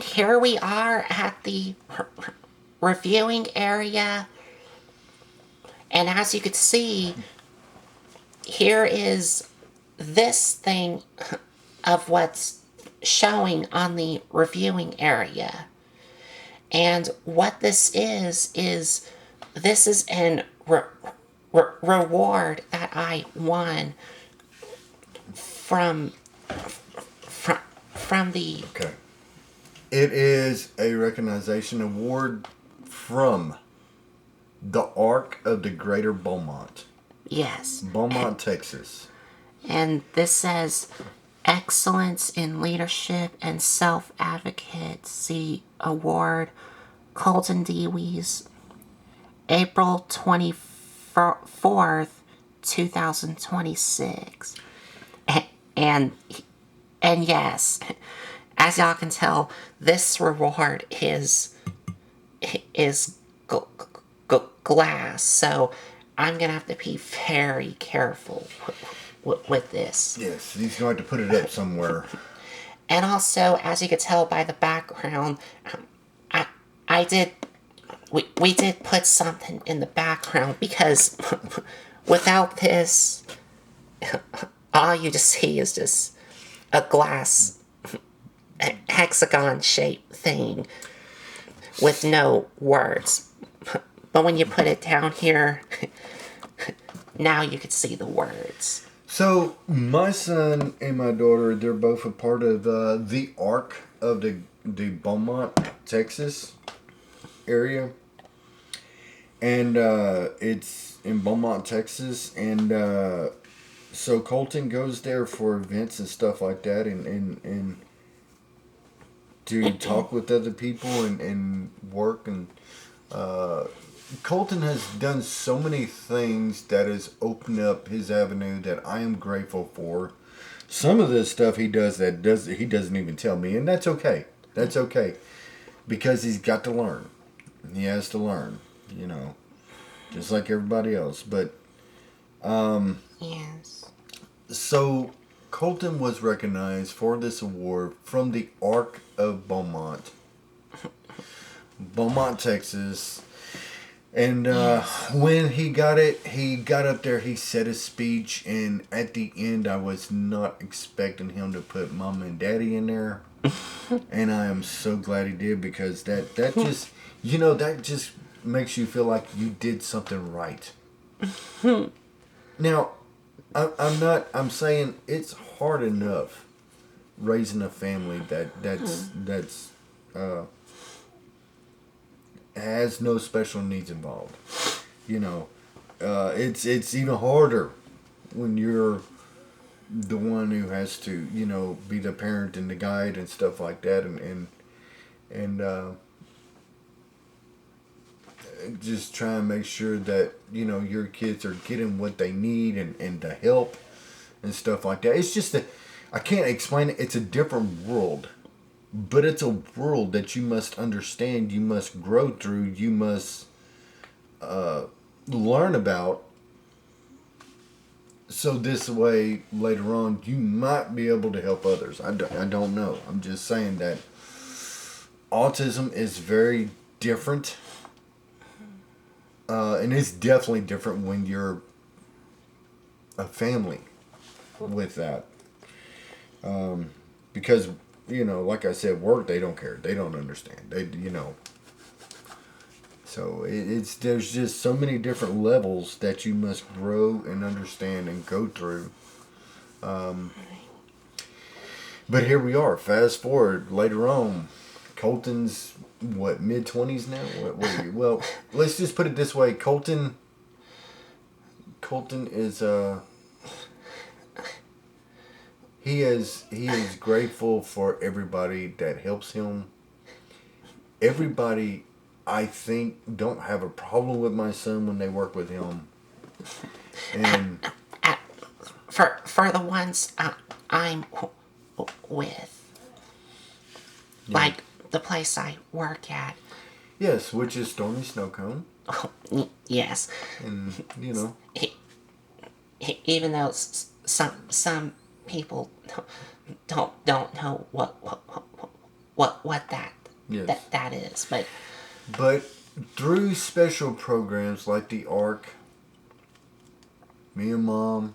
here we are at the reviewing area. And as you could see, here is this thing of what's showing on the reviewing area. And what this is this is an reward that I won from the... Okay. It is a recognition award from the Arc of the Greater Beaumont. Yes. Beaumont, Texas. And this says, Excellence in Leadership and Self-Advocacy Award, Colton Dewees, April 24th, 2026. And yes, as y'all can tell, this reward is glass, so I'm gonna have to be very careful with this. Yes, he's going to put it up somewhere. And also, as you can tell by the background, we did put something in the background, because without this, all you just see is just a glass hexagon shaped thing with no words. But when you put it down here, now you can see the words. So, my son and my daughter, they're both a part of the Arc of the Beaumont, Texas area. And it's in Beaumont, Texas. And so Colton goes there for events and stuff like that, and to talk with other people and work. And Colton has done so many things that has opened up his avenue that I am grateful for. Some of the stuff he does he doesn't even tell me, and that's okay. That's okay, because he's got to learn. He has to learn, just like everybody else. But yes. So Colton was recognized for this award from the Arc of Beaumont, Texas. And when he got it, he got up there, he said a speech, and at the end, I was not expecting him to put Mama and Daddy in there. And I am so glad he did, because that just, that just makes you feel like you did something right. Now, I'm saying it's hard enough raising a family that's has no special needs involved. It's even harder when you're the one who has to, be the parent and the guide and stuff like that, and just try and make sure that, your kids are getting what they need and the help and stuff like that. It's just I can't explain it. It's a different world. But it's a world that you must understand, you must grow through, you must learn about. So this way, later on, you might be able to help others. I don't know. I'm just saying that autism is very different. And it's definitely different when you're a family with that. Because... like I said, work, they don't care. They don't understand. So there's just so many different levels that you must grow and understand and go through. But here we are. Fast forward later on. Colton's, mid-20s now? What are you? Well, let's just put it this way. Colton is... He is grateful for everybody that helps him. Everybody, I think, don't have a problem with my son when they work with him. And for the ones I'm with, like the place I work at. Yes, which is Stormy Snowcone. Oh, yes. And even though some people don't know what is. But through special programs like the Ark, me and Mom,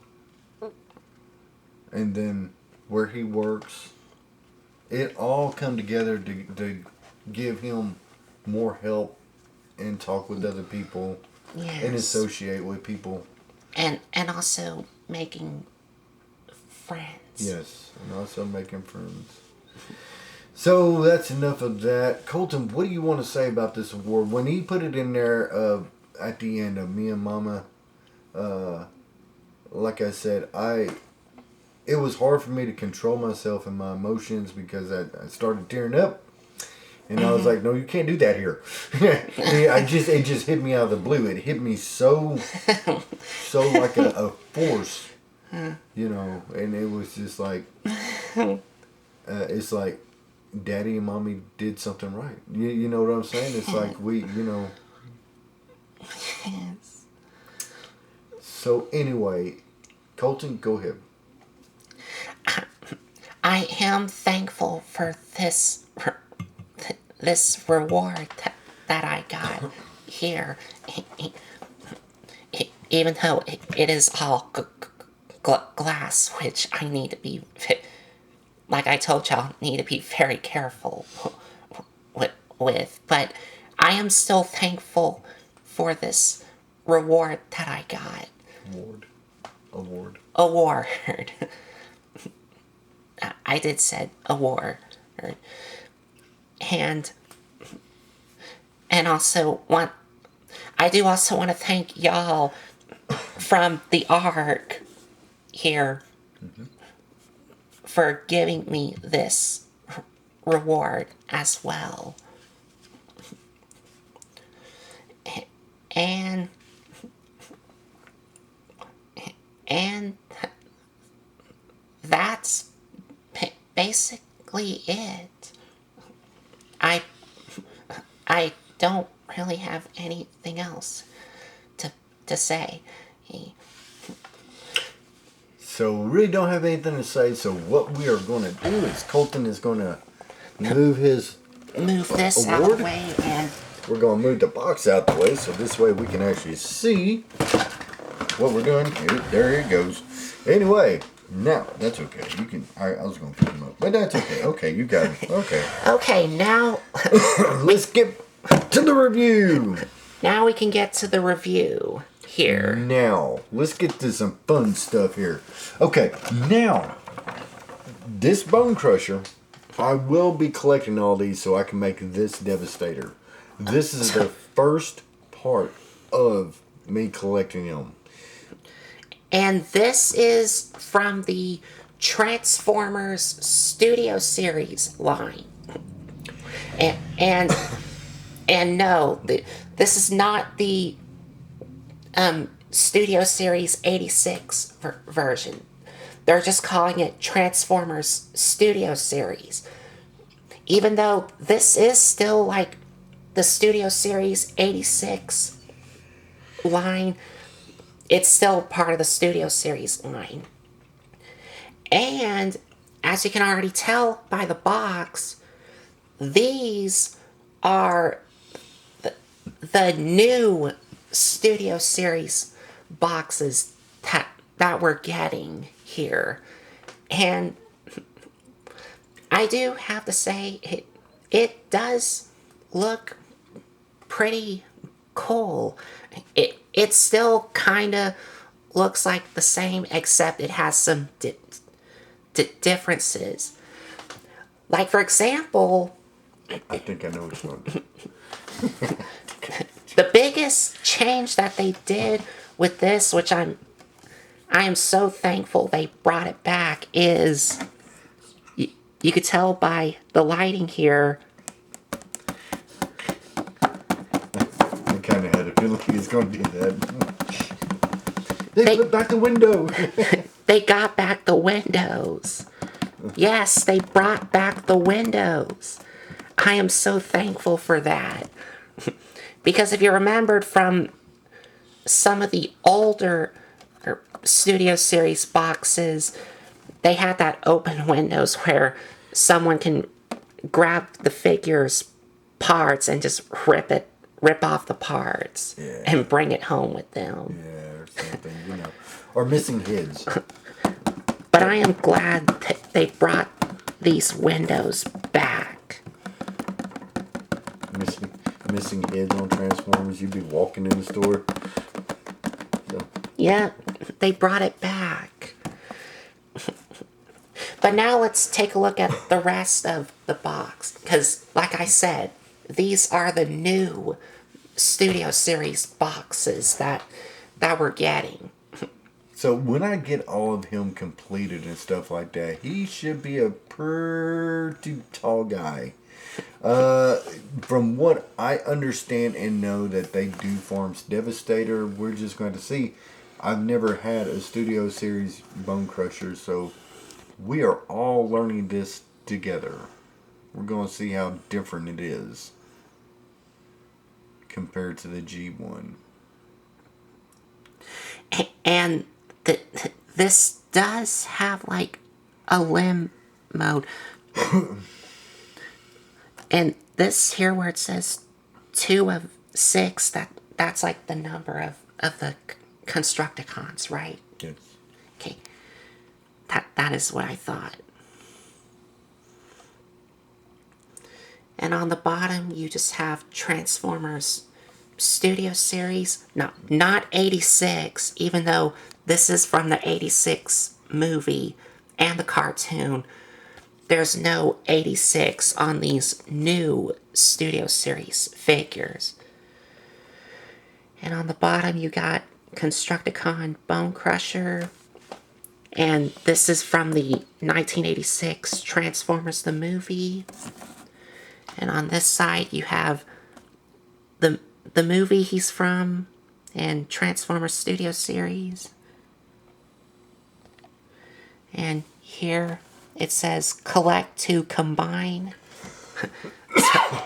and then where he works, it all come together to give him more help and talk with other people and yes, associate with people. and also making friends. Yes, and also making friends. So that's enough of that. Colton, what do you want to say about this award? When he put it in there at the end of Me and Mama, like I said, it was hard for me to control myself and my emotions because I started tearing up. And I was like, no, you can't do that here. It just hit me out of the blue. It hit me so like a force, you know. And it was just like, it's like, Daddy and Mommy did something right. You know what I'm saying? It's like Yes. So anyway, Colton, go ahead. I am thankful for this reward that I got here, even though it is all glass, which I need to be, like I told y'all, need to be very careful with. But I am still thankful for this reward that I got. Award. I did said award. And also I do also want to thank y'all from the Ark here for giving me this reward as well. And that's basically it. I don't really have anything else to say. So we really don't have anything to say. So what we are going to do is Colton is going to move his this award out of the way, and we're going to move the box out the way so this way we can actually see what we're doing. There it goes. Anyway, now that's okay. You can. I was going to pick him up, but that's okay. Okay, you got it. Okay. Okay, now let's get to the review. Now we can get to the review here. Now let's get to some fun stuff here. Okay, now this Bonecrusher, I will be collecting all these so I can make this Devastator. This is the first part of me collecting them. And this is from the Transformers Studio Series line. And no, this is not the Studio Series 86 version. They're just calling it Transformers Studio Series. Even though this is still like the Studio Series 86 line, it's still part of the Studio Series line. And as you can already tell by the box, these are the new Studio Series boxes that we're getting here. And I do have to say, it does look pretty cool. It still kind of looks like the same, except it has some differences. Like, for example, I think I know which one. The biggest change that they did with this, which I am so thankful they brought it back, is you could tell by the lighting here. I kind of had a feeling he was going to do that. They put back the window. They got back the windows. Yes, they brought back the windows. I am so thankful for that. Because if you remembered from some of the older Studio Series boxes, they had that open windows where someone can grab the figures, parts and just rip off the parts and bring it home with them. Yeah, or something, or missing heads. But I am glad that they brought these windows back. Missing heads on Transformers. You'd be walking in the store. So. Yeah, they brought it back. But now let's take a look at the rest of the box. Because, like I said, these are the new Studio Series boxes that we're getting. So when I get all of him completed and stuff like that, he should be a pretty tall guy. From what I understand and know that they do Forms Devastator, we're just going to see. I've never had a Studio Series Bonecrusher, so we are all learning this together. We're going to see how different it is compared to the G1. And this does have like a limb mode. And this here where it says 2 of 6, that's like the number of the Constructicons, right? Yes. Okay. That is what I thought. And on the bottom you just have Transformers Studio Series. No, not 86, even though this is from the 86 movie and the cartoon. There's no 86 on these new Studio Series figures. And on the bottom you got Constructicon Bonecrusher. And this is from the 1986 Transformers the movie. And on this side you have the movie he's from and Transformers Studio Series. And here it says collect to combine.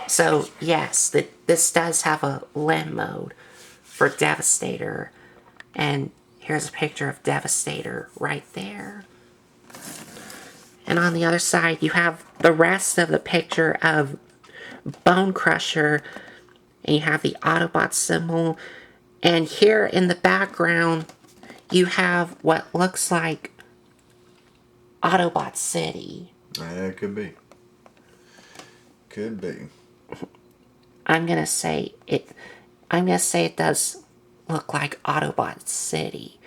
So yes, this does have a limb mode for Devastator. And here's a picture of Devastator right there. And on the other side you have the rest of the picture of Bonecrusher. And you have the Autobot symbol. And here in the background, you have what looks like Autobot City. It could be. Could be. I'm gonna say it does look like Autobot City.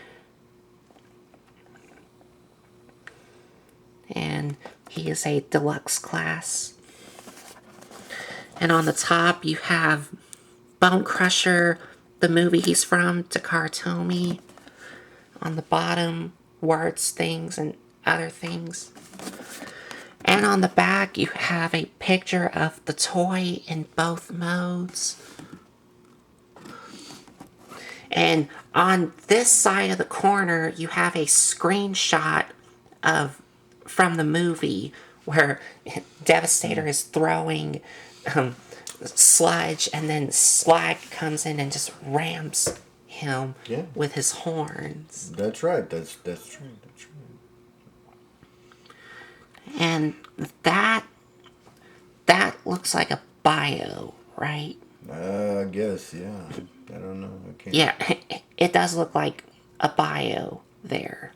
And he is a deluxe class. And on the top you have Bonecrusher, the movie he's from, Takara. On the bottom, words, things, and other things. And on the back, you have a picture of the toy in both modes. And on this side of the corner, you have a screenshot from the movie where Devastator is throwing sludge, and then Slag comes in and just rams him with his horns. That's right. That's true. That's true. And that looks like a bio, right? I guess, yeah. I don't know. I can't. Yeah, it does look like a bio there.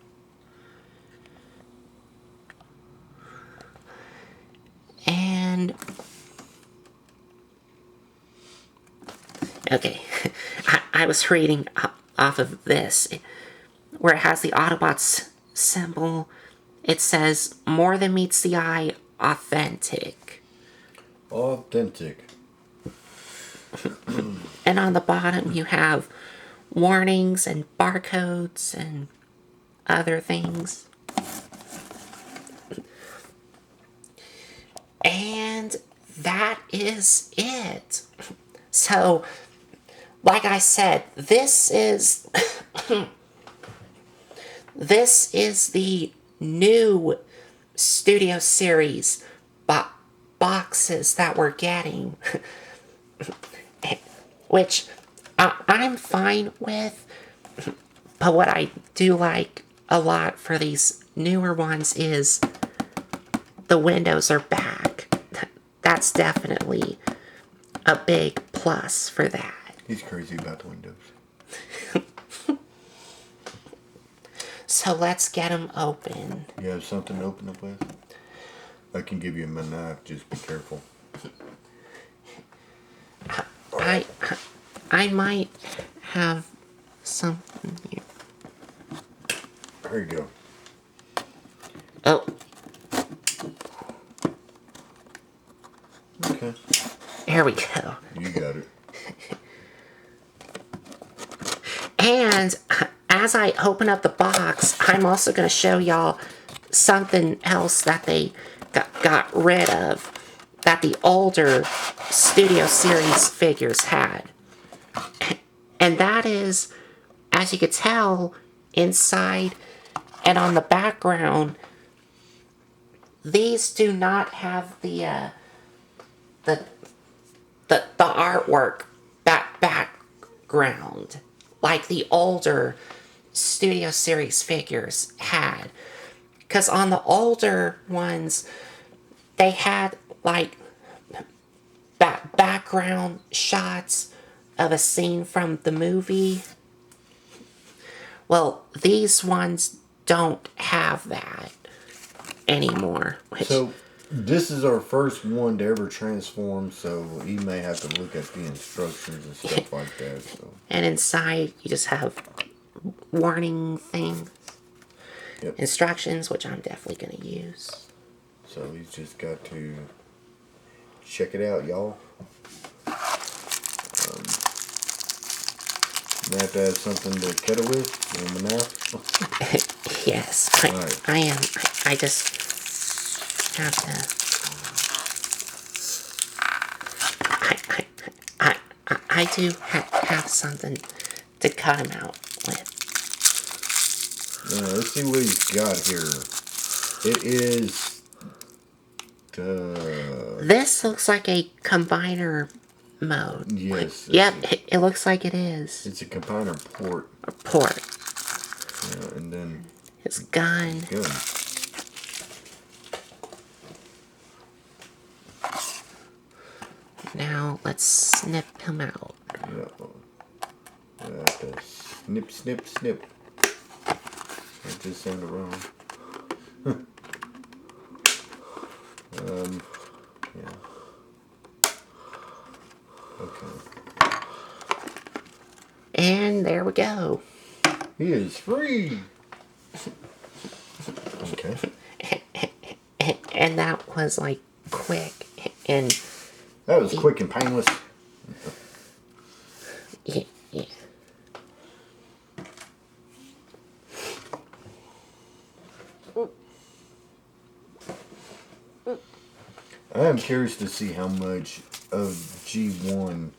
And okay, I was reading off of this, where it has the Autobots symbol. It says, more than meets the eye, authentic. Authentic. And on the bottom you have warnings and barcodes and other things. And that is it. So, like I said, this is the new Studio Series boxes that we're getting, which I'm fine with. But what I do like a lot for these newer ones is the windows are back. That's definitely a big plus for that. He's crazy about the windows. So let's get them open. You have something to open up with? I can give you my knife. Just be careful. I might have something here. There you go. Oh, Okay. there we go. You got it. And as I open up the box, I'm also going to show y'all something else that they got rid of that the older Studio Series figures had. And that is, as you can tell, inside and on the background, these do not have the artwork background like the older Studio Series figures had. Because on the older ones, they had like background shots of a scene from the movie. Well, these ones don't have that anymore. So, this is our first one to ever transform, so he may have to look at the instructions and stuff like that. So. And inside, you just have warning things, Yep. instructions, which I'm definitely going to use. So he's just got to check it out, y'all. You have to have something to cut it with. You want my knife? Yes, Right. I am. I just have to. I do have something to cut him out with. Let's see what he's got here. It is. This looks like a combiner mode. Yes. Yep, it looks like it is. It's a combiner port. A port. And then. His gun. Gun. Now let's snip him out. Yeah. Snip, snip, snip. That just sounded wrong. Yeah. Okay. And there we go. He is free. Okay. And that was like quick and That was quick and painless. yeah. I am curious to see how much of G1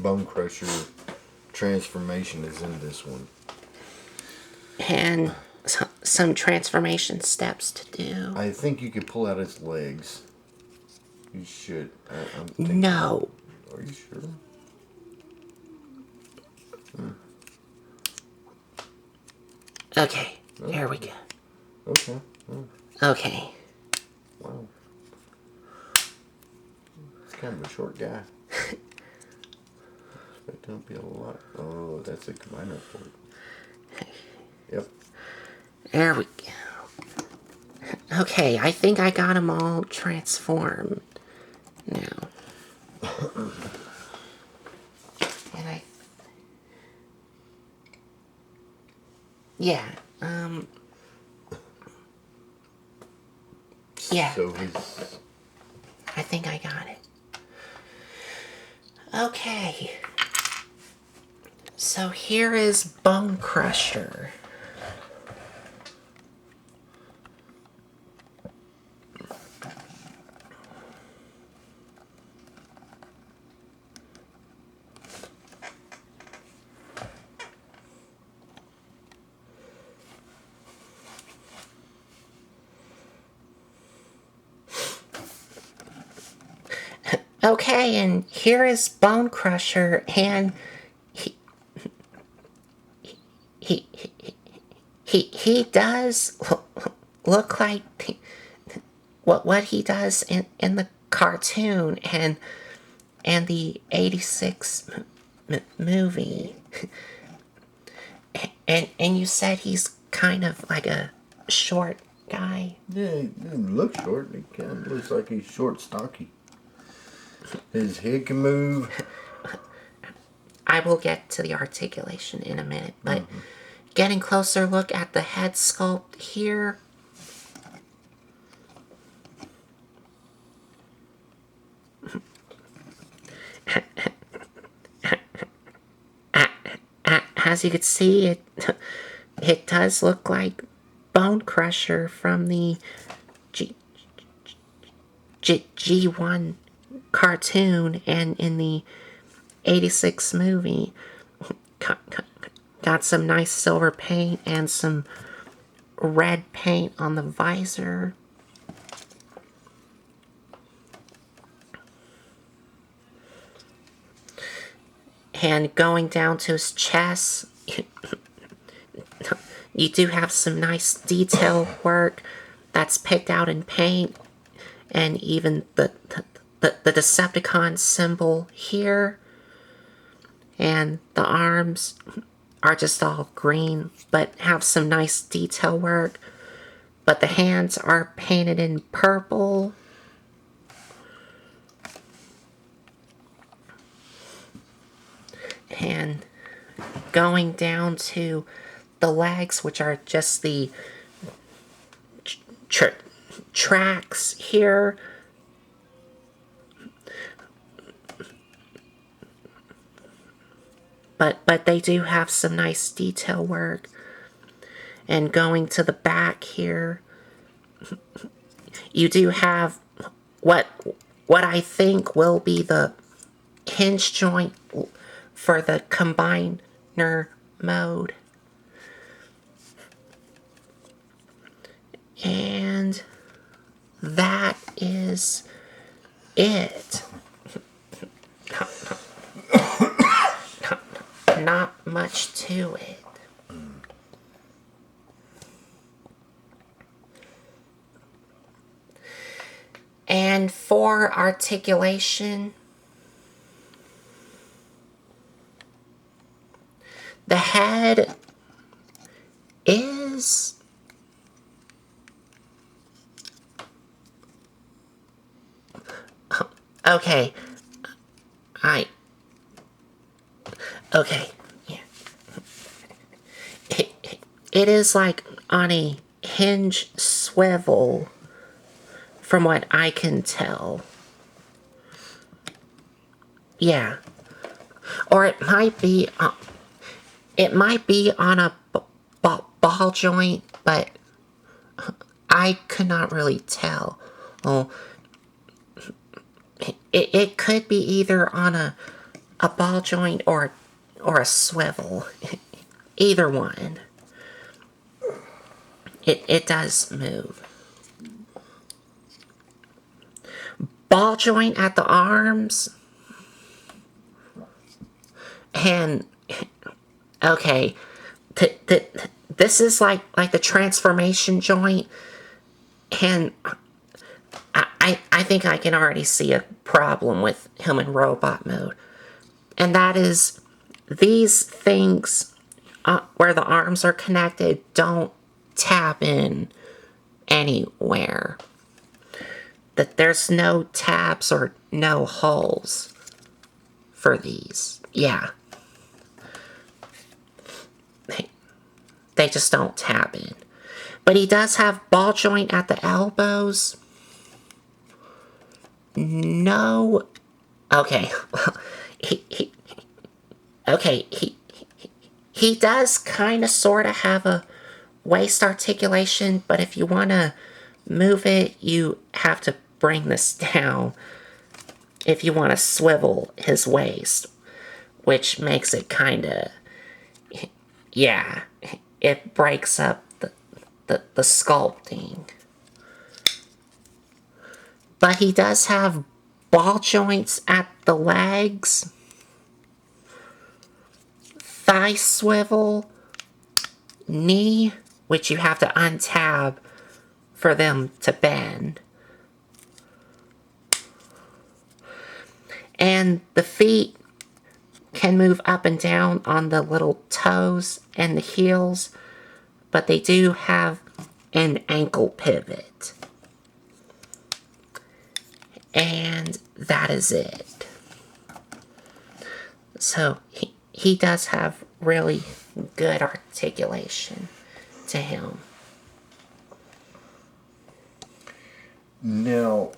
Bonecrusher transformation is in this one. And some transformation steps to do. I think you could pull out his legs. You should. I'm thinking, No. Are you sure? Okay, there we go. Okay. Okay. Wow. He's kind of a short guy. Expect to be a lot. Oh, that's a combiner port. Yep. There we go. Okay, I think I got them all transformed now. And yeah, yeah, So he's. I think I got it. Okay. So here is Bonecrusher. Okay, and here is Bonecrusher, and he does look like what he does in the cartoon, and and the 86 movie. And you said he's kind of like a short guy. Yeah, he doesn't look short. He kind of looks like he's short, stocky. His head can move. I will get to the articulation in a minute, but getting closer look at the head sculpt here. As you can see, it does look like Bonecrusher from the G1 cartoon and in the 86 movie. Got some nice silver paint and some red paint on the visor. And going down to his chest, you do have some nice detail work that's picked out in paint. And even the Decepticon symbol here. And the arms are just all green, but have some nice detail work. But the hands are painted in purple. And going down to the legs, which are just the tracks here. But they do have some nice detail work. And going to the back here, you do have what I think will be the hinge joint for the combiner mode. And that is it. Not much to it. And for articulation, the head is okay. Okay. Yeah. It is like on a hinge swivel, from what I can tell. Yeah. Or it might be on a ball joint, but I could not really tell. Oh, it could be either on a ball joint or a swivel. Either one. It does move. Ball joint at the arms. And okay, this is like the transformation joint, and I think I can already see a problem with him in robot mode, and that is these things where the arms are connected don't tap in anywhere. That there's no tabs or no holes for these. Yeah. They just don't tap in. But he does have ball joint at the elbows. No. Okay. He does kind of sort of have a waist articulation, but if you want to move it, you have to bring this down if you want to swivel his waist, which makes it kind of, yeah, it breaks up the sculpting. But he does have ball joints at the legs, thigh swivel, knee, which you have to untab for them to bend. And the feet can move up and down on the little toes and the heels, but they do have an ankle pivot. And that is it. So he does have really good articulation to him. Now,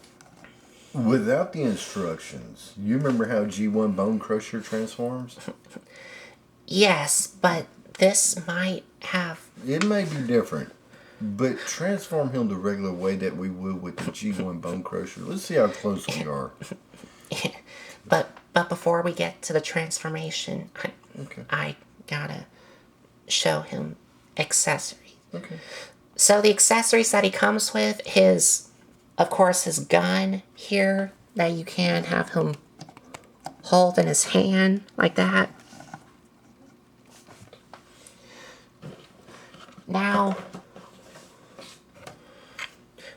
without the instructions, you remember how G1 Bonecrusher transforms? Yes, but this might have... It may be different, but transform him the regular way that we would with the G1 Bonecrusher. Let's see how close we are. But before we get to the transformation, I gotta show him accessories. Okay. So the accessories that he comes with, of course, his gun here that you can have him hold in his hand like that. Now,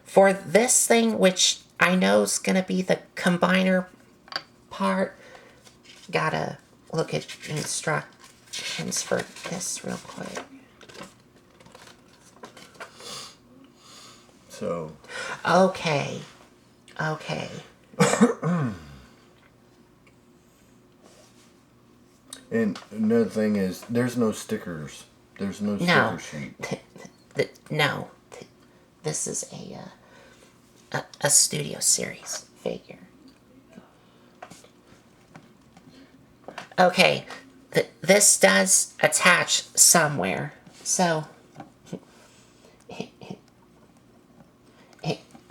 for this thing, which I know is going to be the combiner part, gotta look at instructions for this real quick. So. Okay. And another thing is, there's no stickers. There's no sticker sheet. No. This is a Studio Series figure. Okay. This does attach somewhere. So,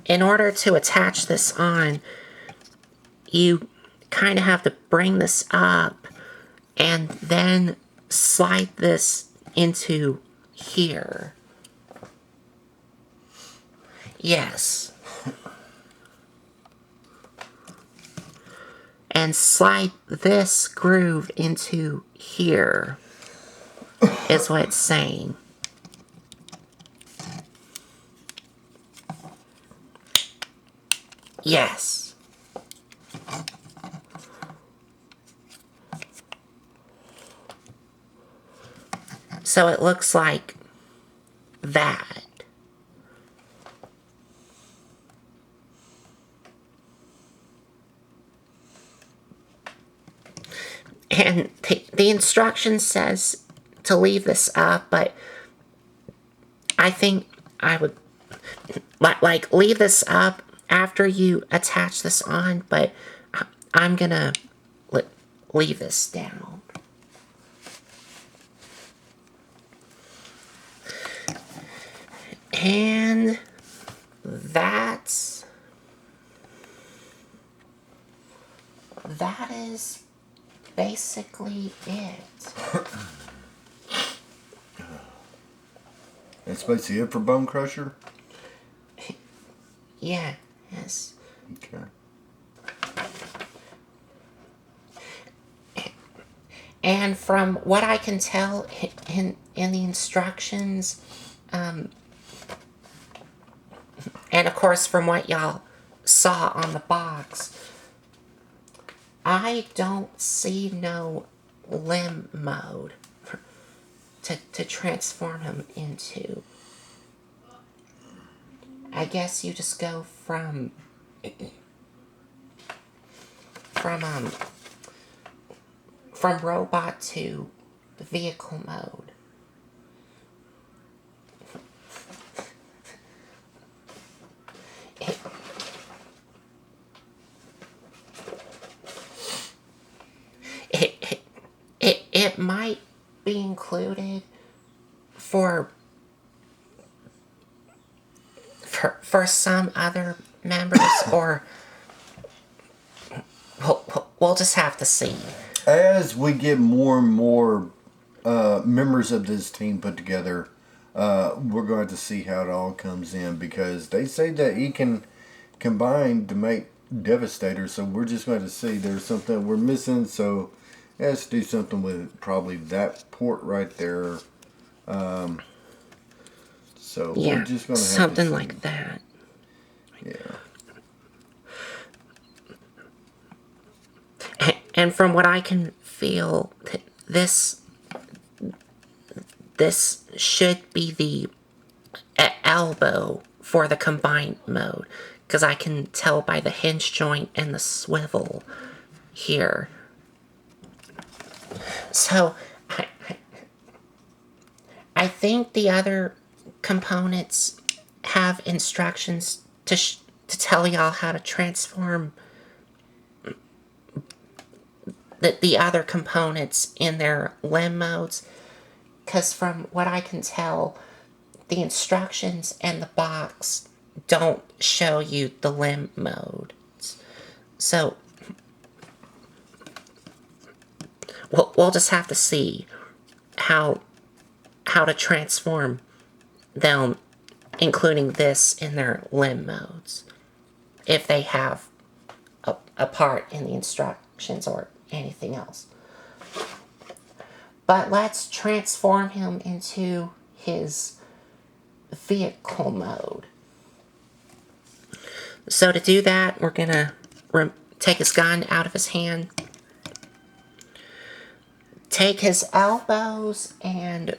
in order to attach this on, you kind of have to bring this up and then slide this into here. Yes. And slide this groove into here, is what it's saying. Yes. So it looks like that. And the instruction says to leave this up, but I think I would like leave this up after you attach this on, but I'm gonna leave this down. And that is basically it. That's basically it for Bonecrusher? Yeah, yes. Okay. And from what I can tell in the instructions, and of course from what y'all saw on the box, I don't see no limb mode to transform him into. I guess you just go from robot to vehicle mode. It might be included for some other members, or we'll just have to see. As we get more and more members of this team put together, we're going to see how it all comes in, because they say that he can combine to make Devastator, so we're just going to see. There's something we're missing, so it has to do something with probably that port right there. So Yeah, we're just going to have something to see. like that. Yeah. And from what I can feel, this should be the elbow for the combined mode, because I can tell by the hinge joint and the swivel here. So I think the other components have instructions to tell y'all how to transform the other components in their limb modes, because from what I can tell, the instructions and the box don't show you the limb modes. So we'll just have to see how to transform them, including this, in their limb modes, if they have a part in the instructions or anything else. But let's transform him into his vehicle mode. So to do that, we're gonna take his gun out of his hand, take his elbows and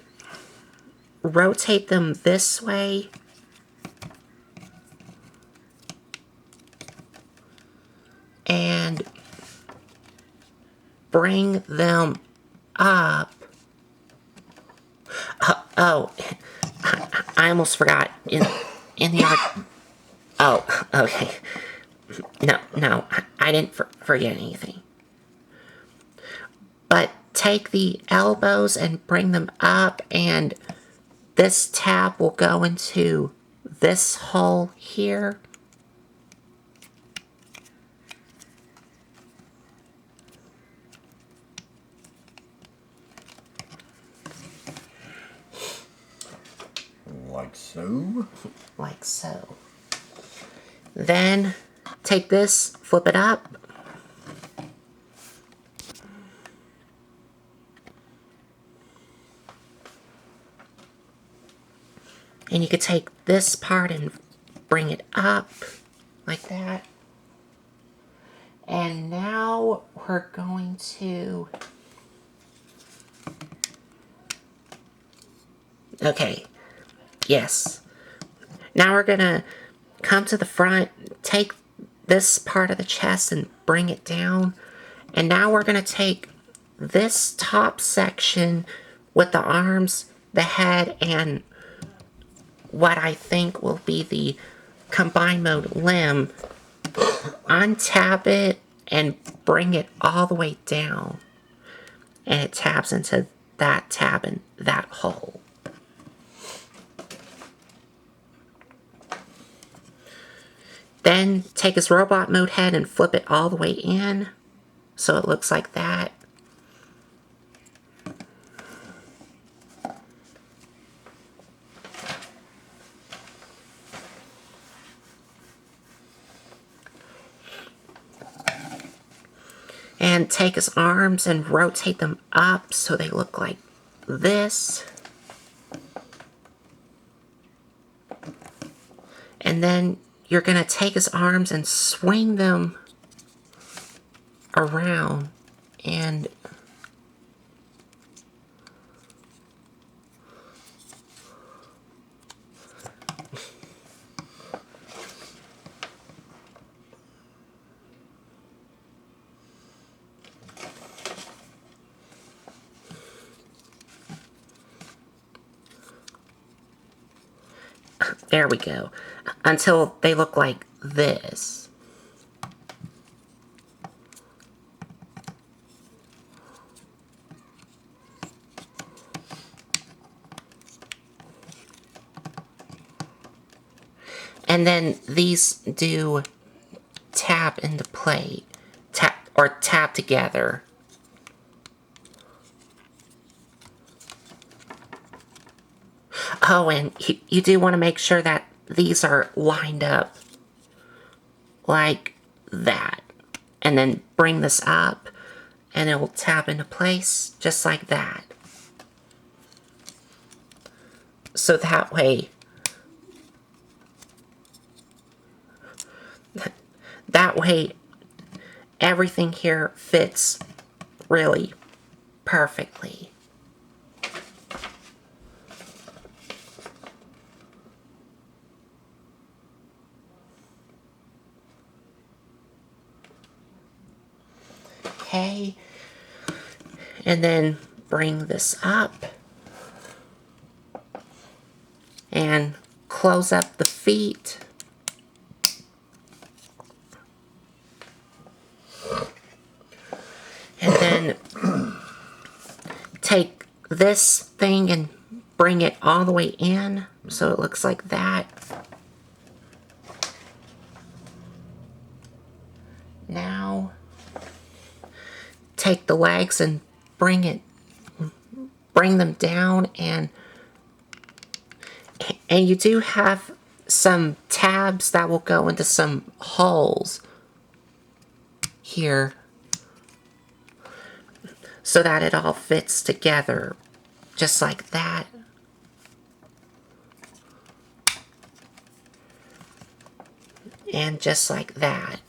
rotate them this way, and bring them up. Oh, I almost forgot. In the other... Oh, okay. No, I didn't forget anything. But take the elbows and bring them up, and this tab will go into this hole here. Like so? Like so. Then take this, flip it up, and you could take this part and bring it up like that. And now we're going to... Okay, yes. Now we're gonna come to the front, take this part of the chest and bring it down. And now we're gonna take this top section with the arms, the head, and what I think will be the combined mode limb, untap it and bring it all the way down. And it taps into that tab and that hole. Then take his robot mode head and flip it all the way in, so it looks like that. And take his arms and rotate them up so they look like this. And then you're going to take his arms and swing them around, and there we go, until they look like this. And then these do tap into play, tap together. Oh, and you do want to make sure that these are lined up like that. And then bring this up, and it will tap into place just like that. So that way, everything here fits really perfectly. Okay, and then bring this up and close up the feet. And then take this thing and bring it all the way in so it looks like that. Now take the legs and bring them down, and you do have some tabs that will go into some holes here so that it all fits together just like that. And just like that.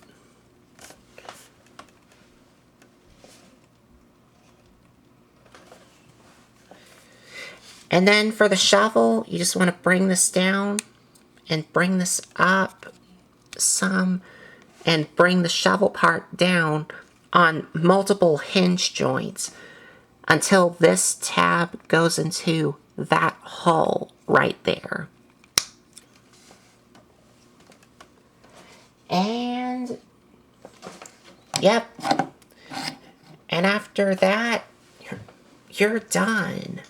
And then for the shovel, you just want to bring this down and bring this up some and bring the shovel part down on multiple hinge joints until this tab goes into that hole right there. And yep. And after that, you're done.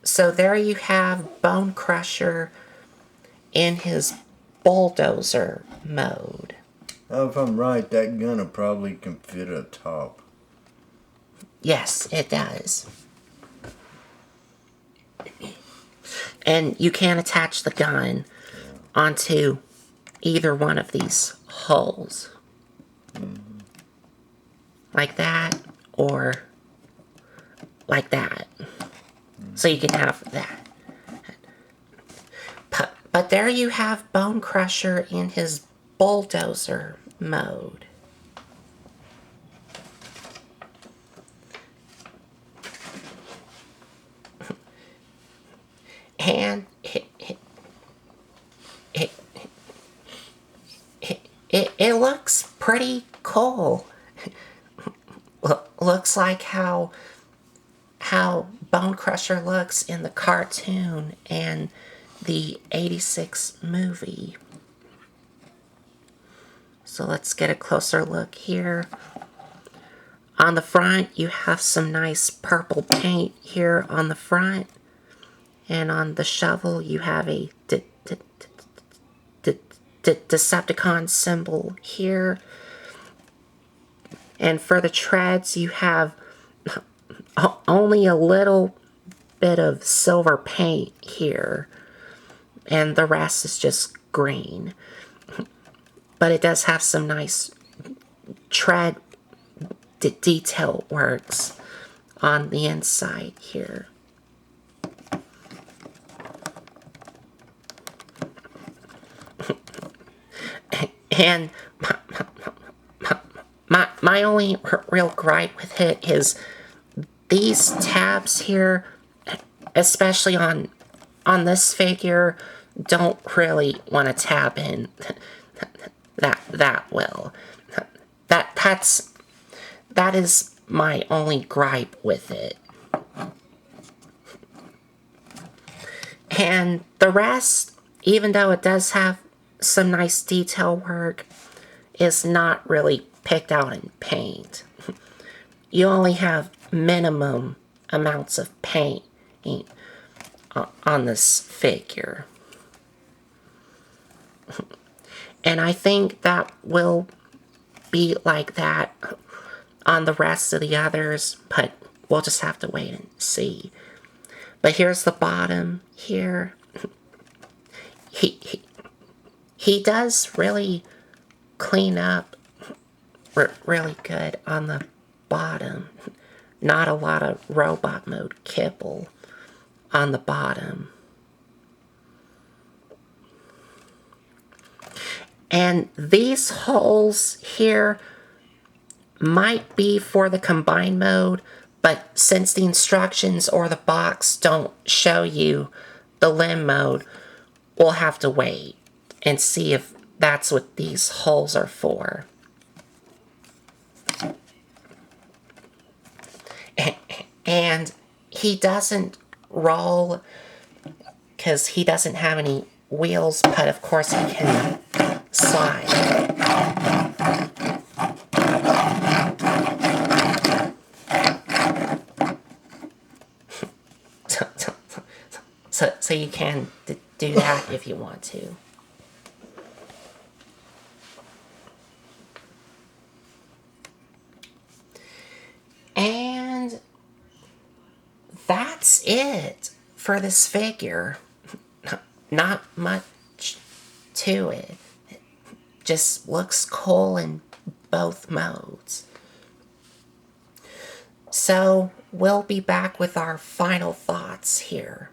So there you have Bonecrusher in his bulldozer mode. If I'm right, that gunner probably can fit a top. Yes, it does. And you can attach the gun onto either one of these holes. Like that, or like that. So you can have that. But there you have Bonecrusher in his bulldozer mode. And it looks pretty cool. Looks like how Bonecrusher looks in the cartoon and the '86 movie. So let's get a closer look here. On the front, you have some nice purple paint here on the front. And on the shovel, you have a Decepticon symbol here. And for the treads, you have only a little bit of silver paint here. And the rest is just green. But it does have some nice tread detail works on the inside here. And my only real gripe with it is these tabs here, especially on this figure, don't really want to tab in that well. That is my only gripe with it. And the rest, even though it does have some nice detail work, is not really picked out in paint. You only have minimum amounts of paint on this figure. And I think that will be like that on the rest of the others, but we'll just have to wait and see. But here's the bottom here. He does really clean up really good on the bottom. Not a lot of robot mode kibble on the bottom. And these holes here might be for the combine mode, but since the instructions or the box don't show you the limb mode, we'll have to wait and see if that's what these holes are for. And he doesn't roll because he doesn't have any wheels, but of course he can slide. So you can do that if you want to. And that's it for this figure. Not much to it. It just looks cool in both modes. So we'll be back with our final thoughts here.